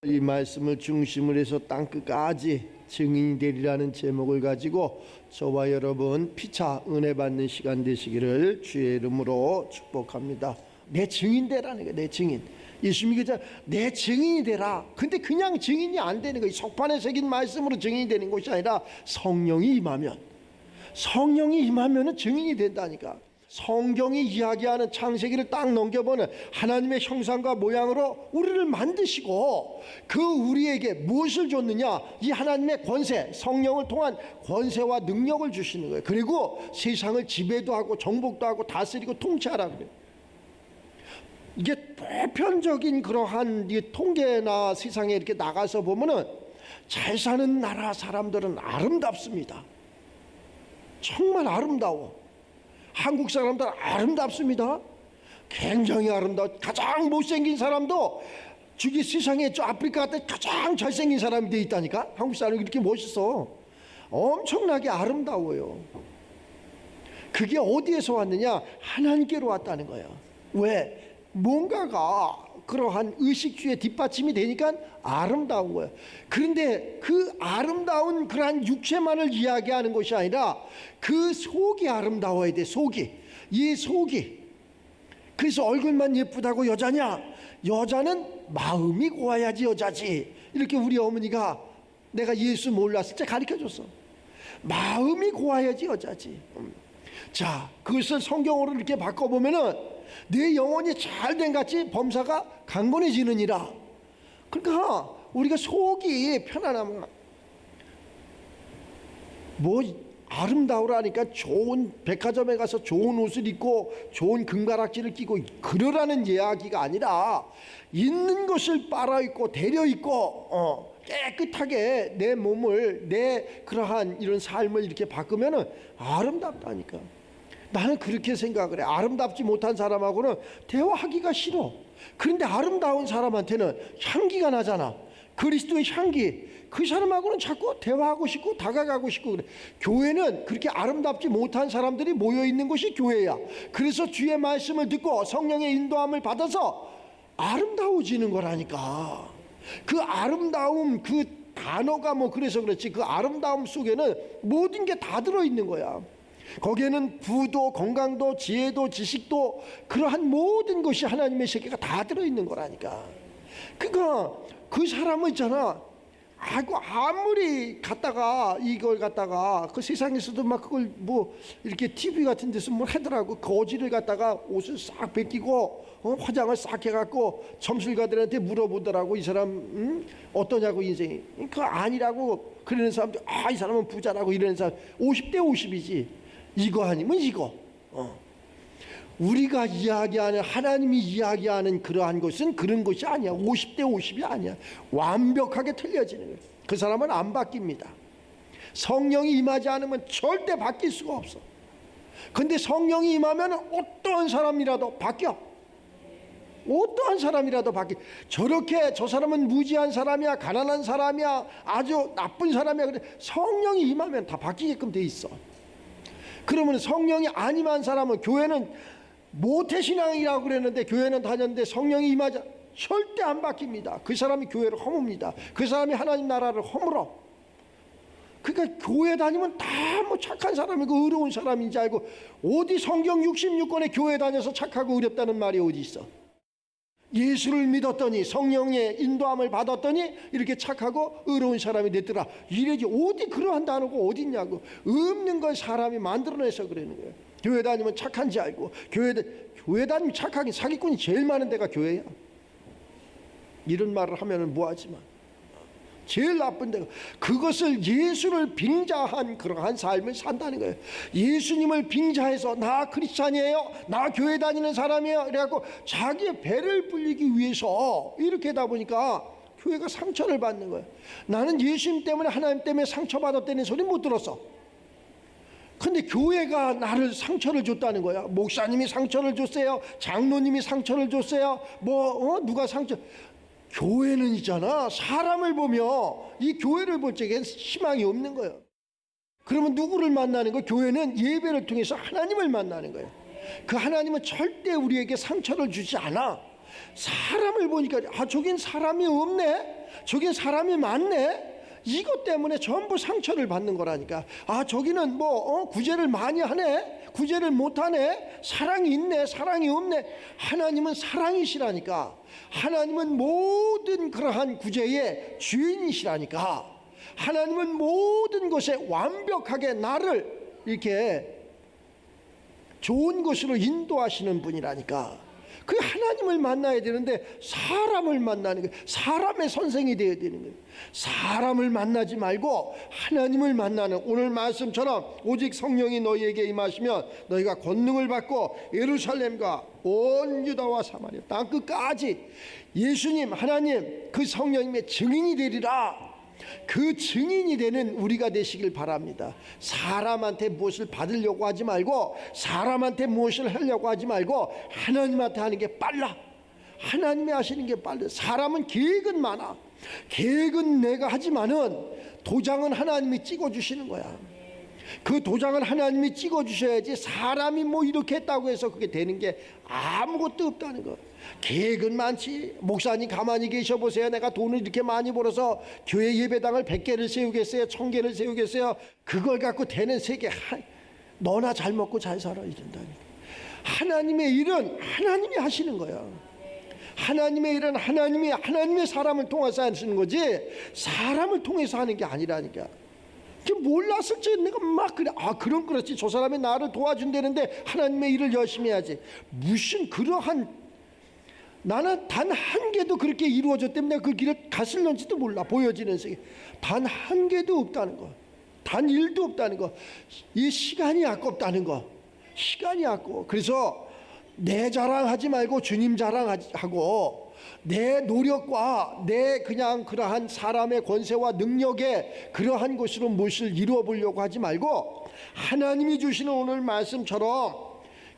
이 말씀을 중심으로 해서 땅끝까지 증인이 되리라는 제목을 가지고 저와 여러분 피차 은혜 받는 시간 되시기를 주의 이름으로 축복합니다. 내 증인 되라는 거예요. 내 증인. 예수님이 그저 내 증인이 되라. 근데 그냥 증인이 안 되는 거예요. 석판에 새긴 말씀으로 증인이 되는 것이 아니라 성령이 임하면은 증인이 된다니까. 성경이 이야기하는 창세기를 딱 넘겨보는 하나님의 형상과 모양으로 우리를 만드시고 그 우리에게 무엇을 줬느냐? 이 하나님의 권세, 성령을 통한 권세와 능력을 주시는 거예요. 그리고 세상을 지배도 하고 정복도 하고 다스리고 통치하라 그래요. 이게 보편적인 그러한 통계나 세상에 이렇게 나가서 보면은 잘 사는 나라 사람들은 아름답습니다. 정말 아름다워. 한국 사람들 아름답습니다. 굉장히 아름다워. 가장 못생긴 사람도 저기 세상에 저 아프리카 같은 가장 잘생긴 사람이 돼 있다니까. 한국 사람이 그렇게 멋있어. 엄청나게 아름다워요. 그게 어디에서 왔느냐? 하나님께로 왔다는 거예요. 왜? 뭔가가 그러한 의식주의 뒷받침이 되니까 아름다운 거예요. 그런데 그 아름다운 그러한 육체만을 이야기하는 것이 아니라 그 속이 아름다워야 돼. 이 속이. 그래서 얼굴만 예쁘다고 여자냐? 여자는 마음이 고와야지 여자지. 이렇게 우리 어머니가 내가 예수 몰랐을 때 가르쳐줬어. 마음이 고와야지 여자지. 자, 그것을 성경으로 이렇게 바꿔보면은 내 영혼이 잘된 같이 범사가 강건해지느니라. 그러니까 우리가 속이 편안하면 뭐 아름다우라니까 좋은 백화점에 가서 좋은 옷을 입고 좋은 금가락지를 끼고 그러라는 이야기가 아니라 있는 것을 빨아입고 데려입고 깨끗하게 내 몸을 내 그러한 이런 삶을 이렇게 바꾸면은 아름답다니까. 나는 그렇게 생각을 해. 아름답지 못한 사람하고는 대화하기가 싫어. 그런데 아름다운 사람한테는 향기가 나잖아. 그리스도의 향기. 그 사람하고는 자꾸 대화하고 싶고 다가가고 싶고 그래. 교회는 그렇게 아름답지 못한 사람들이 모여있는 것이 교회야. 그래서 주의 말씀을 듣고 성령의 인도함을 받아서 아름다워지는 거라니까. 그 아름다움, 그 단어가 뭐 그래서 그렇지, 그 아름다움 속에는 모든 게 다 들어있는 거야. 거기에는 부도 건강도 지혜도 지식도 그러한 모든 것이 하나님의 세계가 다 들어있는 거라니까. 그러니까 그 사람은 있잖아, 아무리 이걸 갖다가 그 세상에서도 막 그걸 뭐 이렇게 TV 같은 데서 뭘 하더라고. 거지를 갖다가 옷을 싹 벗기고 화장을 싹 해갖고 점술가들한테 물어보더라고. 이 사람 어떠냐고 인생이. 그거 아니라고 그러는 사람들, 이 사람은 부자라고 이러는 사람 50대 50이지. 이거 아니면 이거. 우리가 이야기하는, 하나님이 이야기하는 그러한 것은 그런 것이 아니야. 50대 50이 아니야. 완벽하게 틀려지는 거예요. 그 사람은 안 바뀝니다. 성령이 임하지 않으면 절대 바뀔 수가 없어. 근데 성령이 임하면 어떠한 사람이라도 바뀌어. 어떠한 사람이라도 바뀌어. 저렇게 저 사람은 무지한 사람이야, 가난한 사람이야, 아주 나쁜 사람이야. 그래 성령이 임하면 다 바뀌게끔 돼 있어. 그러면 성령이 안 임한 사람은, 교회는 모태신앙이라고 그랬는데 교회는 다녔는데 성령이 임하자 절대 안 바뀝니다. 그 사람이 교회를 허뭅니다. 그 사람이 하나님 나라를 허물어. 그러니까 교회 다니면 다 뭐 착한 사람이고 의로운 사람인지 알고, 어디 성경 66권에 교회 다녀서 착하고 의롭다는 말이 어디 있어? 예수를 믿었더니 성령의 인도함을 받았더니 이렇게 착하고 의로운 사람이 됐더라. 이래지 어디 그러한 단어가 어디 있냐고. 없는 걸 사람이 만들어내서 그러는 거예요. 교회 다니면 착한지 알고. 교회 다니면 착하긴, 사기꾼이 제일 많은 데가 교회야. 이런 말을 하면은 뭐하지만 제일 나쁜 데가, 그것을 예수를 빙자한 그러한 삶을 산다는 거예요. 예수님을 빙자해서 나 크리스찬이에요, 나 교회 다니는 사람이에요 그래갖고 자기의 배를 불리기 위해서 이렇게 하다 보니까 교회가 상처를 받는 거예요. 나는 예수님 때문에, 하나님 때문에 상처받았다는 소리 못 들었어. 근데 교회가 나를 상처를 줬다는 거야. 목사님이 상처를 줬어요, 장로님이 상처를 줬어요, 누가 상처. 교회는 있잖아, 사람을 보며 이 교회를 볼 적엔 희망이 없는 거예요. 그러면 누구를 만나는 거예요? 교회는 예배를 통해서 하나님을 만나는 거예요. 그 하나님은 절대 우리에게 상처를 주지 않아. 사람을 보니까 저긴 사람이 없네, 저긴 사람이 많네, 이것 때문에 전부 상처를 받는 거라니까. 저기는 구제를 많이 하네, 구제를 못하네, 사랑이 있네, 사랑이 없네. 하나님은 사랑이시라니까. 하나님은 모든 그러한 구제의 주인이시라니까. 하나님은 모든 것에 완벽하게 나를 이렇게 좋은 것으로 인도하시는 분이라니까. 그 하나님을 만나야 되는데 사람을 만나는 거예요. 사람의 선생이 되어야 되는 거예요. 사람을 만나지 말고 하나님을 만나는, 오늘 말씀처럼 오직 성령이 너희에게 임하시면 너희가 권능을 받고 예루살렘과 온 유다와 사마리아 땅 끝까지 예수님 하나님 그 성령님의 증인이 되리라. 그 증인이 되는 우리가 되시길 바랍니다. 사람한테 무엇을 받으려고 하지 말고, 사람한테 무엇을 하려고 하지 말고 하나님한테 하는 게 빨라. 하나님이 하시는 게 빨라. 사람은 계획은 많아. 계획은 내가 하지만은 도장은 하나님이 찍어주시는 거야. 그 도장을 하나님이 찍어주셔야지, 사람이 이렇게 했다고 해서 그게 되는 게 아무것도 없다는 거. 계획은 많지. 목사님 가만히 계셔보세요. 내가 돈을 이렇게 많이 벌어서 교회 예배당을 100개를 세우겠어요, 1000개를 세우겠어요. 그걸 갖고 되는 세계, 너나 잘 먹고 잘 살아야 된다니까. 하나님의 일은 하나님이 하시는 거야. 하나님의 일은 하나님의 사람을 통해서 하시는 거지, 사람을 통해서 하는 게 아니라니까. 몰랐을 때 내가 막 그래, 그럼 그렇지, 저 사람이 나를 도와준다는데 하나님의 일을 열심히 해야지. 무슨 그러한, 나는 단 한 개도 그렇게 이루어졌다면 내가 그 길을 갔을런지도 몰라. 보여지는 세계 단 한 개도 없다는 거, 단 1도 없다는 거. 이 시간이 아깝다는 거. 시간이 아까워. 그래서 내 자랑하지 말고 주님 자랑하고, 내 노력과 내 그냥 그러한 사람의 권세와 능력에 그러한 것으로 무엇을 이루어 보려고 하지 말고, 하나님이 주시는 오늘 말씀처럼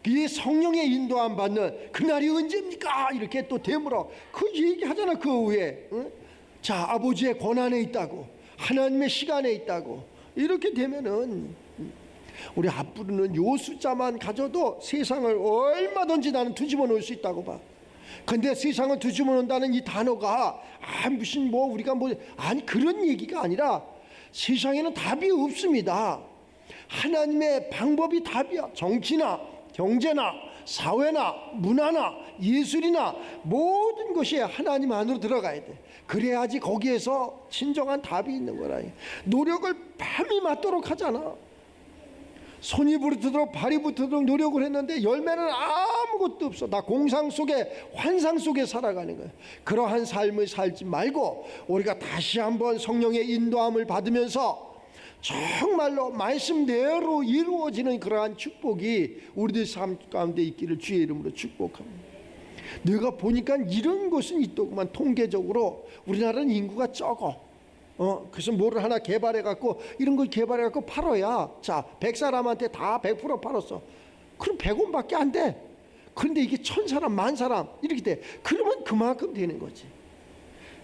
이 성령의 인도함 받는 그날이 언제입니까? 이렇게 또 되물어 그 얘기하잖아. 그 후에 자, 아버지의 권한에 있다고, 하나님의 시간에 있다고. 이렇게 되면은 우리 앞부르는 요 숫자만 가져도 세상을 얼마든지 나는 뒤집어 놓을 수 있다고 봐. 근데 세상을 뒤집어 놓는다는 이 단어가 무슨 우리가 아니, 그런 얘기가 아니라 세상에는 답이 없습니다. 하나님의 방법이 답이야. 정치나 경제나 사회나 문화나 예술이나 모든 것이 하나님 안으로 들어가야 돼. 그래야지 거기에서 진정한 답이 있는 거라. 노력을 밤이 맞도록 하잖아. 손이 부르트도록 발이 붙도록 노력을 했는데 열매는 아무것도 없어. 나 공상 속에, 환상 속에 살아가는 거야. 그러한 삶을 살지 말고 우리가 다시 한번 성령의 인도함을 받으면서 정말로 말씀대로 이루어지는 그러한 축복이 우리들 삶 가운데 있기를 주의 이름으로 축복합니다. 내가 보니까 이런 것은 있더구만. 통계적으로 우리나라는 인구가 적어. 그래서 뭐를 하나 개발해갖고, 이런 걸 개발해갖고 팔아야, 자, 100사람한테 다 100% 팔았어. 그럼 100원밖에 안 돼. 그런데 이게 1000사람, 10,000사람 이렇게 돼. 그러면 그만큼 되는 거지.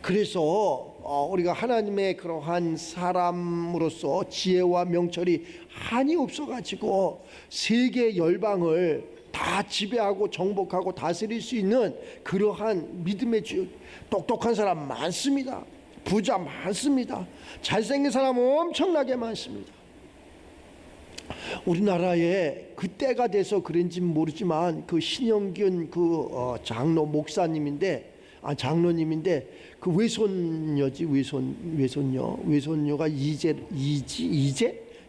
그래서 우리가 하나님의 그러한 사람으로서 지혜와 명철이 한이 없어가지고 세계 열방을 다 지배하고 정복하고 다스릴 수 있는 그러한 믿음의 주, 똑똑한 사람 많습니다. 부자 많습니다. 잘생긴 사람 엄청나게 많습니다. 우리나라에 그때가 돼서 그런지 모르지만 그 신영균 장로 목사님인데, 장로님인데, 그 외손녀가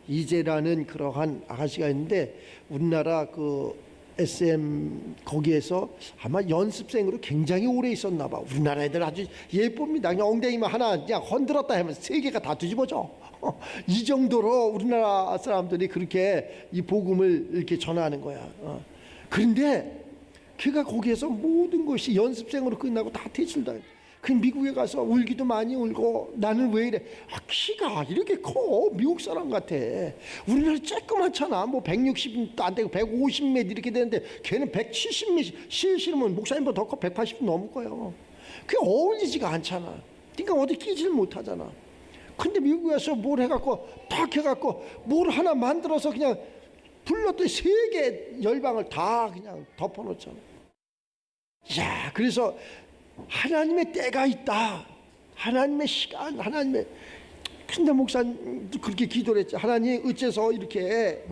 이재라는 그러한 아가씨가 있는데, 우리나라 그 SM 거기에서 아마 연습생으로 굉장히 오래 있었나 봐. 우리나라 애들 아주 예쁩니다. 그냥 엉덩이만 하나 그냥 흔들었다 하면 세계가 다 뒤집어져. 이 정도로 우리나라 사람들이 그렇게 이 복음을 이렇게 전하는 거야. 그런데 걔가 거기에서 모든 것이 연습생으로 끝나고 다 퇴출다. 그 미국에 가서 울기도 많이 울고, 나는 왜 이래? 키가 이렇게 커. 미국 사람 같아. 우리나라 쬐끄맣잖아. 160도 안 되고 150m 이렇게 되는데 걔는 170m. 실시면 목사님보다 더 커. 180 넘을 거예요. 그게 어울리지가 않잖아. 그러니까 어디 끼질 못하잖아. 근데 미국에서 뭘 해갖고 딱 해갖고 뭘 하나 만들어서 그냥 불렀더니 세계 열방을 다 그냥 덮어놓잖아. 야, 그래서 하나님의 때가 있다. 하나님의 시간, 하나님의. 근데 목사님도 그렇게 기도를 했죠. 하나님 어째서 이렇게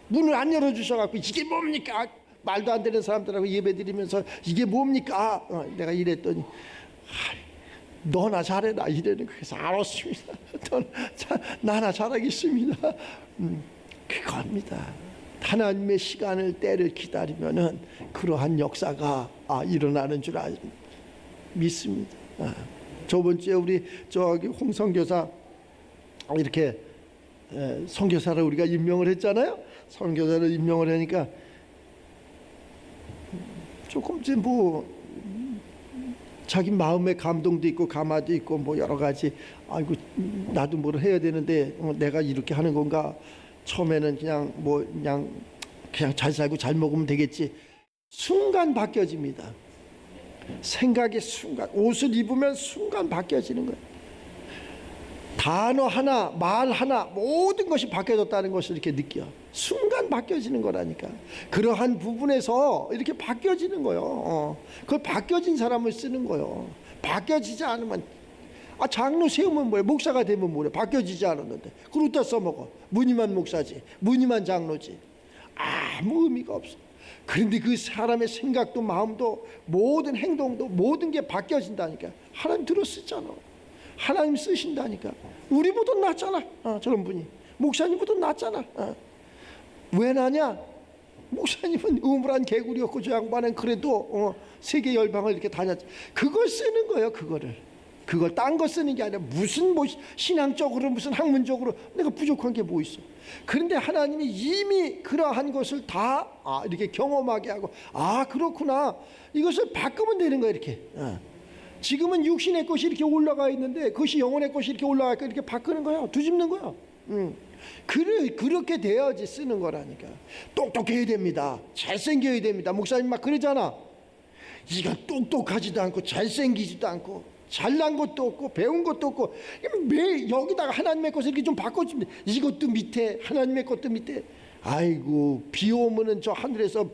문을 안 열어주셔갖고 이게 뭡니까? 말도 안 되는 사람들하고 예배드리면서 이게 뭡니까? 내가 이랬더니 너나 잘해라 이래는. 그래서 알았습니다. 나나 잘하겠습니다. 그겁니다. 하나님의 시간을 때를 기다리면은 그러한 역사가 일어나는 줄 믿습니다. 저번 주에 우리 저기 홍 선교사 이렇게 선교사를 우리가 임명을 했잖아요. 선교사를 임명을 하니까 조금 이제 뭐 자기 마음의 감동도 있고 감화도 있고 뭐 여러 가지 아이고 나도 뭘 해야 되는데 내가 이렇게 하는 건가. 처음에는 그냥 잘 살고 잘 먹으면 되겠지. 순간 바뀌어집니다. 생각의 순간, 옷을 입으면 순간 바뀌어지는 거예요. 단어 하나, 말 하나, 모든 것이 바뀌어졌다는 것을 이렇게 느껴. 순간 바뀌어지는 거라니까. 그러한 부분에서 이렇게 바뀌어지는 거예요. 그걸 바뀌어진 사람을 쓰는 거예요. 바뀌어지지 않으면 장로 세우면 뭐야? 목사가 되면 뭐야? 바뀌어지지 않았는데 그걸 어디다 써먹어? 무늬만 목사지, 무늬만 장로지. 아무 의미가 없어. 그런데 그 사람의 생각도 마음도 모든 행동도 모든 게 바뀌어진다니까. 하나님 들어 쓰잖아. 하나님 쓰신다니까. 우리보다 낫잖아. 저런 분이 목사님보다 낫잖아. 왜 나냐? 목사님은 우물한 개구리였고 저 양반은 그래도 세계 열방을 이렇게 다녔지. 그걸 쓰는 거예요. 그걸 딴 거 쓰는 게 아니라 무슨 뭐 신앙적으로 무슨 학문적으로 내가 부족한 게 뭐 있어. 그런데 하나님이 이미 그러한 것을 다 이렇게 경험하게 하고 그렇구나. 이것을 바꾸면 되는 거야. 이렇게 지금은 육신의 것이 이렇게 올라가 있는데 그것이 영혼의 것이 이렇게 올라가니까 이렇게 바꾸는 거야. 뒤집는 거야. 그렇게 돼야지 쓰는 거라니까. 똑똑해야 됩니다. 잘생겨야 됩니다. 목사님 막 그러잖아. 이건 똑똑하지도 않고 잘생기지도 않고 잘난 것도 없고 배운 것도 없고 매 여기다가 하나님의 것을 이렇게 좀 바꿔주면 이것도 밑에 하나님의 것도 밑에. 아이고 비 오면은 저 하늘에서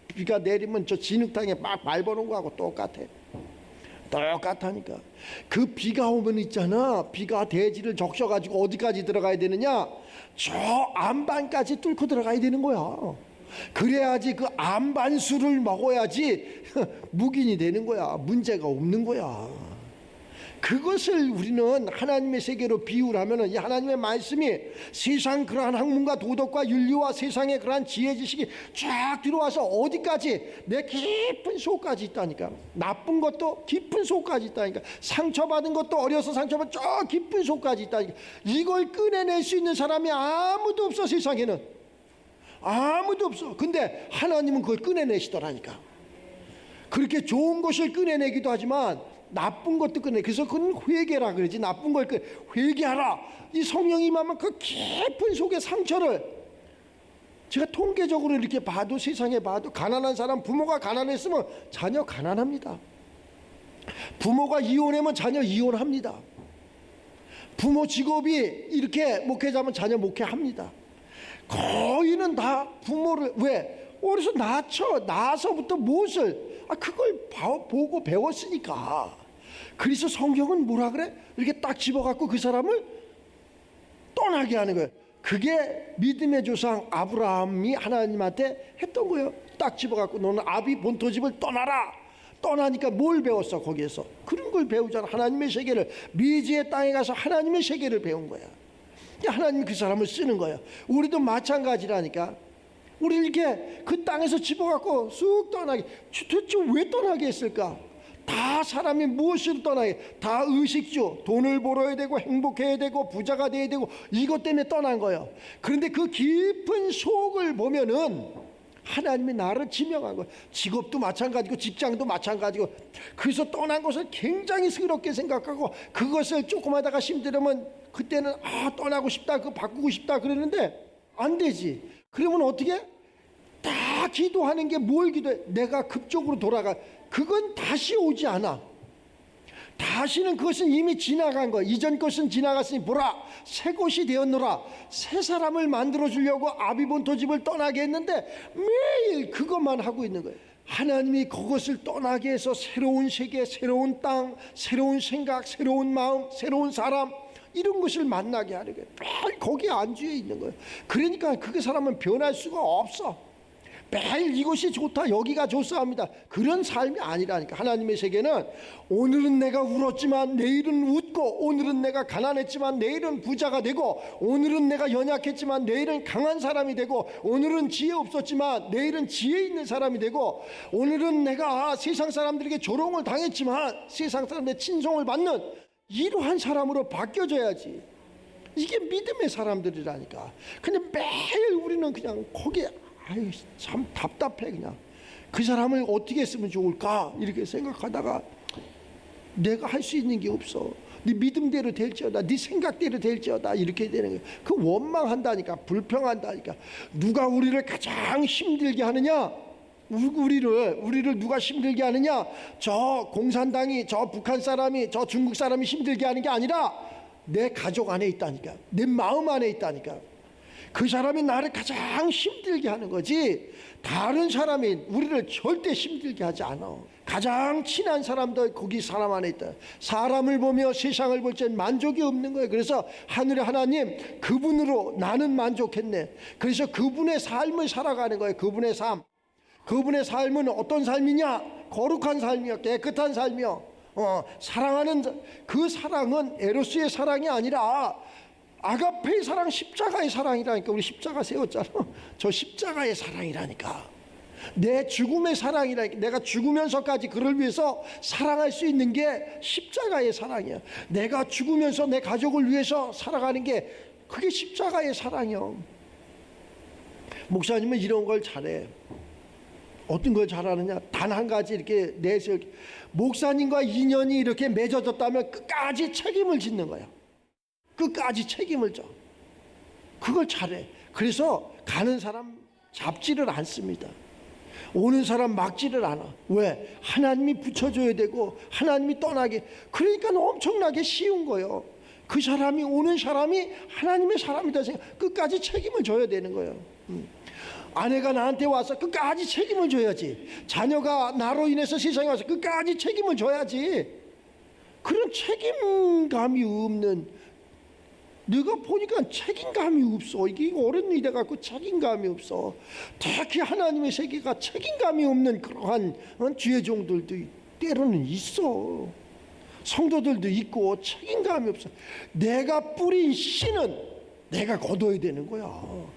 비가 내리면 저 진흙탕에 막 밟아놓은 거하고 똑같다니까. 그 비가 오면 있잖아. 비가 대지를 적셔가지고 어디까지 들어가야 되느냐? 저 안반까지 뚫고 들어가야 되는 거야. 그래야지 그 안반수를 먹어야지 묵인이 되는 거야. 문제가 없는 거야. 그것을 우리는 하나님의 세계로 비유를 하면은 이 하나님의 말씀이 세상 그러한 학문과 도덕과 윤리와 세상의 그러한 지혜 지식이 쫙 들어와서 어디까지 내 깊은 속까지 있다니까. 나쁜 것도 깊은 속까지 있다니까. 상처받은 것도 어려서 상처받은 저 깊은 속까지 있다니까. 이걸 꺼내낼 수 있는 사람이 아무도 없어. 세상에는 아무도 없어. 근데 하나님은 그걸 꺼내내시더라니까. 그렇게 좋은 것을 꺼내내기도 하지만 나쁜 것도 꺼내. 그래서 그건 회개라 그러지. 나쁜 걸 회개하라. 이 성령이 임하면 그 깊은 속의 상처를 제가 통계적으로 이렇게 봐도 세상에 봐도 가난한 사람 부모가 가난했으면 자녀 가난합니다. 부모가 이혼하면 자녀 이혼합니다. 부모 직업이 이렇게 목회자면 자녀 목회합니다. 거의는 다 부모를 왜? 어려서 낳아서부터 무엇을 그걸 보고 배웠으니까. 그래서 성경은 뭐라 그래? 이렇게 딱 집어갖고 그 사람을 떠나게 하는 거예요. 그게 믿음의 조상 아브라함이 하나님한테 했던 거예요. 딱 집어갖고 너는 아비 본토집을 떠나라. 떠나니까 뭘 배웠어? 거기에서 그런 걸 배우잖아. 하나님의 세계를. 미지의 땅에 가서 하나님의 세계를 배운 거야. 하나님이 그 사람을 쓰는 거야. 우리도 마찬가지라니까. 우리 이렇게 그 땅에서 집어갖고 쑥 떠나게. 도대체 왜 떠나게 했을까? 다 사람이 무엇으로 떠나게? 다 의식주, 돈을 벌어야 되고 행복해야 되고 부자가 돼야 되고 이것 때문에 떠난 거예요. 그런데 그 깊은 속을 보면은 하나님이 나를 지명한 거예요. 직업도 마찬가지고 직장도 마찬가지고. 그래서 떠난 것을 굉장히 스럽게 생각하고 그것을 조금 하다가 힘들으면 그때는 떠나고 싶다, 그거 바꾸고 싶다 그러는데 안 되지. 그러면 어떻게? 다 기도하는 게 뭘 기도해? 내가 급적으로 돌아가. 그건 다시 오지 않아. 다시는 그것은 이미 지나간 거야. 이전 것은 지나갔으니 보라 새 것이 되었노라. 새 사람을 만들어 주려고 아비본토 집을 떠나게 했는데 매일 그것만 하고 있는 거예요. 하나님이 그것을 떠나게 해서 새로운 세계, 새로운 땅, 새로운 생각, 새로운 마음, 새로운 사람, 이런 것을 만나게 하는 거예요. 매일 거기에 안주해 있는 거예요. 그러니까 그 사람은 변할 수가 없어. 매일 이것이 좋다, 여기가 좋사합니다, 그런 삶이 아니라니까. 하나님의 세계는 오늘은 내가 울었지만 내일은 웃고, 오늘은 내가 가난했지만 내일은 부자가 되고, 오늘은 내가 연약했지만 내일은 강한 사람이 되고, 오늘은 지혜 없었지만 내일은 지혜 있는 사람이 되고, 오늘은 내가 세상 사람들에게 조롱을 당했지만 세상 사람들의 친송을 받는 이러한 사람으로 바뀌어져야지. 이게 믿음의 사람들이라니까. 근데 매일 우리는 그냥 거기에 아유 참 답답해. 그냥 그 사람을 어떻게 했으면 좋을까 이렇게 생각하다가 내가 할 수 있는 게 없어. 네 믿음대로 될지어다, 네 생각대로 될지어다, 이렇게 되는 거예요. 그 원망한다니까, 불평한다니까. 누가 우리를 가장 힘들게 하느냐? 우리를 누가 힘들게 하느냐? 저 공산당이, 저 북한 사람이, 저 중국 사람이 힘들게 하는 게 아니라 내 가족 안에 있다니까, 내 마음 안에 있다니까. 그 사람이 나를 가장 힘들게 하는 거지, 다른 사람이 우리를 절대 힘들게 하지 않아. 가장 친한 사람도 거기 사람 안에 있다. 사람을 보며 세상을 볼 땐 만족이 없는 거예요. 그래서 하늘의 하나님, 그분으로 나는 만족했네. 그래서 그분의 삶을 살아가는 거예요. 그분의 삶. 그분의 삶은 어떤 삶이냐? 거룩한 삶이요, 깨끗한 삶이요. 사랑하는 그 사랑은 에로스의 사랑이 아니라 아가페의 사랑, 십자가의 사랑이라니까. 우리 십자가 세웠잖아. 저 십자가의 사랑이라니까. 내 죽음의 사랑이라니까. 내가 죽으면서까지 그를 위해서 사랑할 수 있는 게 십자가의 사랑이야. 내가 죽으면서 내 가족을 위해서 살아가는 게 그게 십자가의 사랑이야. 목사님은 이런 걸 잘해. 어떤 걸 잘하느냐? 단 한 가지 이렇게 내세워. 목사님과 인연이 이렇게 맺어졌다면 끝까지 책임을 짓는 거야. 끝까지 책임을 져. 그걸 잘해. 그래서 가는 사람 잡지를 않습니다. 오는 사람 막지를 않아. 왜? 하나님이 붙여줘야 되고 하나님이 떠나게. 그러니까 엄청나게 쉬운 거예요. 그 사람이, 오는 사람이 하나님의 사람이다 생각, 끝까지 책임을 져야 되는 거예요. 아내가 나한테 와서 끝까지 책임을 져야지. 자녀가 나로 인해서 세상에 와서 끝까지 책임을 져야지. 그런 책임감이 없는, 내가 보니까 책임감이 없어. 이게 어른이 돼갖고 책임감이 없어. 특히 하나님의 세계가 책임감이 없는 그러한 주의 종들도 때로는 있어. 성도들도 있고 책임감이 없어. 내가 뿌린 씨는 내가 거둬야 되는 거야.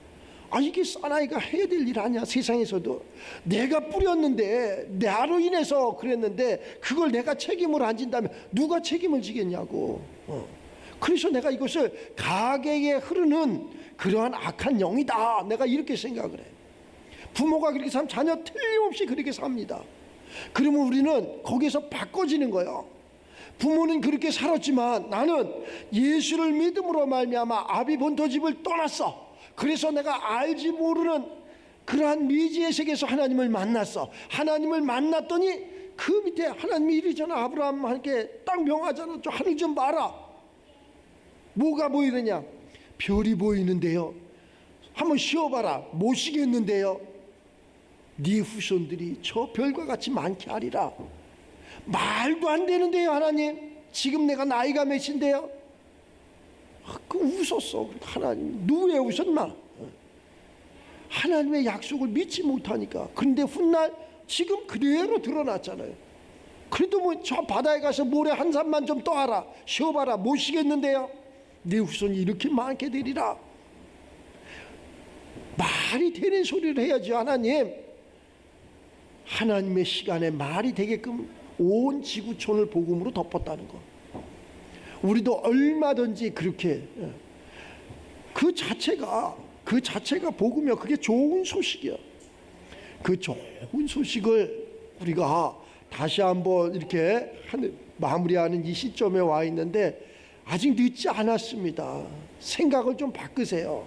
이게 사나이가 해야 될 일 아니야. 세상에서도 내가 뿌렸는데, 나로 인해서 그랬는데 그걸 내가 책임을 안 진다면 누가 책임을 지겠냐고. 그래서 내가 이것을 가계에 흐르는 그러한 악한 영이다, 내가 이렇게 생각을 해. 부모가 그렇게 살면 자녀 틀림없이 그렇게 삽니다. 그러면 우리는 거기서 바꿔지는 거예요. 부모는 그렇게 살았지만 나는 예수를 믿음으로 말미암아 아비 본토집을 떠났어. 그래서 내가 알지 모르는 그러한 미지의 세계에서 하나님을 만났어. 하나님을 만났더니 그 밑에 하나님이 이러잖아. 아브라함한테 딱 명하잖아. 저 하늘 좀 봐라. 뭐가 보이느냐? 별이 보이는데요. 한번 쉬어봐라. 못 쉬겠는데요. 네 후손들이 저 별과 같이 많게 하리라. 말도 안 되는데요, 하나님. 지금 내가 나이가 몇인데요? 그 웃었어. 하나님, 누구에 웃었나? 하나님의 약속을 믿지 못하니까. 그런데 훗날 지금 그대로 드러났잖아요. 그래도 뭐 저 바다에 가서 모래 한 산만 좀 떠와라. 쉬어봐라. 못 쉬겠는데요. 네 후손이 이렇게 많게 되리라. 말이 되는 소리를 해야지. 하나님의 시간에 말이 되게끔 온 지구촌을 복음으로 덮었다는 거. 우리도 얼마든지 그렇게, 그 자체가 복음이야. 그게 좋은 소식이야. 그 좋은 소식을 우리가 다시 한번 이렇게 마무리하는 이 시점에 와 있는데, 아직 늦지 않았습니다. 생각을 좀 바꾸세요.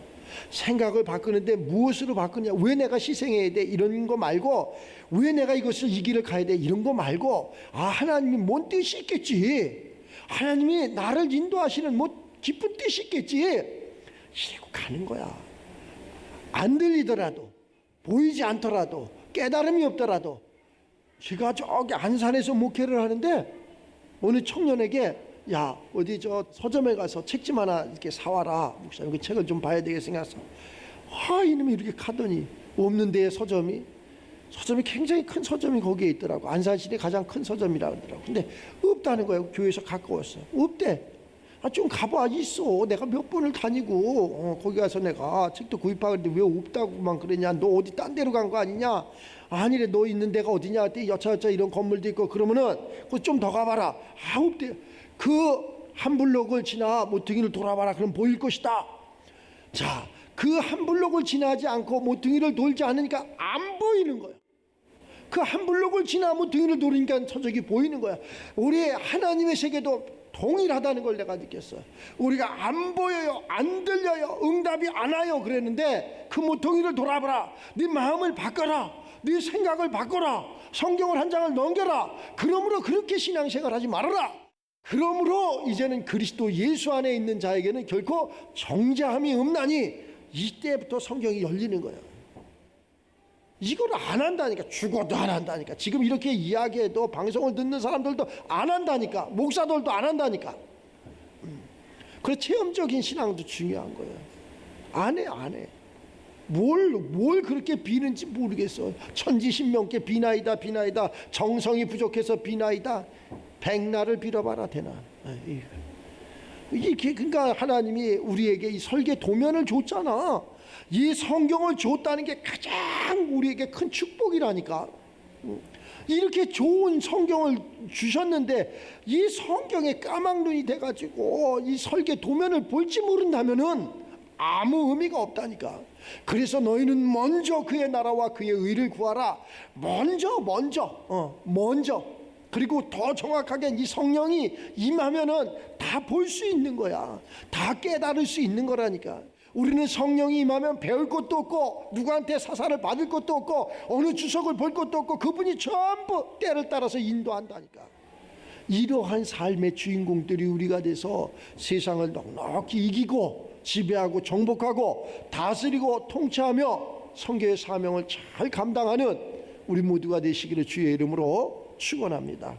생각을 바꾸는데 무엇으로 바꾸냐? 왜 내가 희생해야 돼? 이런 거 말고, 왜 내가 이것을 이 길을 가야 돼? 이런 거 말고, 하나님이 뭔 뜻이 있겠지. 하나님이 나를 인도하시는 뭐 깊은 뜻이 있겠지. 이러고 가는 거야. 안 들리더라도, 보이지 않더라도, 깨달음이 없더라도 제가 저기 안산에서 목회를 하는데 어느 청년에게 야 어디 저 서점에 가서 책 좀 하나 이렇게 사와라, 목사님 그 책을 좀 봐야 되겠으니까. 이놈이 이렇게 가더니 없는 데에 서점이 굉장히 큰 서점이 거기에 있더라고. 안산시내 가장 큰 서점이라 그러더라고. 근데 없다는 거예요. 교회에서 가까웠어. 없대. 좀 가봐. 있어. 내가 몇 번을 다니고 거기 가서 내가 책도 구입하는데 왜 없다고만 그러냐. 너 어디 딴 데로 간 거 아니냐. 아니래. 너 있는 데가 어디냐. 여차여차 이런 건물도 있고 그러면은 좀 더 가봐라. 없대. 그 한 블록을 지나 모퉁이를 돌아봐라. 그럼 보일 것이다. 자, 그 한 블록을 지나지 않고 모퉁이를 돌지 않으니까 안 보이는 거예요. 그 한 블록을 지나 모퉁이를 돌으니까 저쪽이 보이는 거야. 우리 하나님의 세계도 동일하다는 걸 내가 느꼈어요. 우리가 안 보여요, 안 들려요, 응답이 안 와요 그랬는데 그 모퉁이를 돌아봐라. 네 마음을 바꿔라. 네 생각을 바꿔라. 성경을 한 장을 넘겨라. 그러므로 그렇게 신앙생활 하지 말아라. 그러므로 이제는 그리스도 예수 안에 있는 자에게는 결코 정죄함이 없나니, 이때부터 성경이 열리는 거예요. 이걸 안 한다니까. 죽어도 안 한다니까. 지금 이렇게 이야기해도 방송을 듣는 사람들도 안 한다니까. 목사들도 안 한다니까. 그래, 체험적인 신앙도 중요한 거예요. 안 해. 뭘 그렇게 비는지 모르겠어. 천지신명께 비나이다. 정성이 부족해서 비나이다. 백날을 빌어봐라 되나. 이게 그러니까 하나님이 우리에게 이 설계 도면을 줬잖아. 이 성경을 줬다는 게 가장 우리에게 큰 축복이라니까. 이렇게 좋은 성경을 주셨는데 이 성경에 까막눈이 돼가지고 이 설계 도면을 볼지 모른다면은 아무 의미가 없다니까. 그래서 너희는 먼저 그의 나라와 그의 의를 구하라. 먼저. 그리고 더 정확하게 이 성령이 임하면은 다 볼 수 있는 거야. 다 깨달을 수 있는 거라니까. 우리는 성령이 임하면 배울 것도 없고 누구한테 사사를 받을 것도 없고 어느 주석을 볼 것도 없고 그분이 전부 때를 따라서 인도한다니까. 이러한 삶의 주인공들이 우리가 돼서 세상을 넉넉히 이기고 지배하고 정복하고 다스리고 통치하며 성교의 사명을 잘 감당하는 우리 모두가 되시기를 주의 이름으로 축원합니다.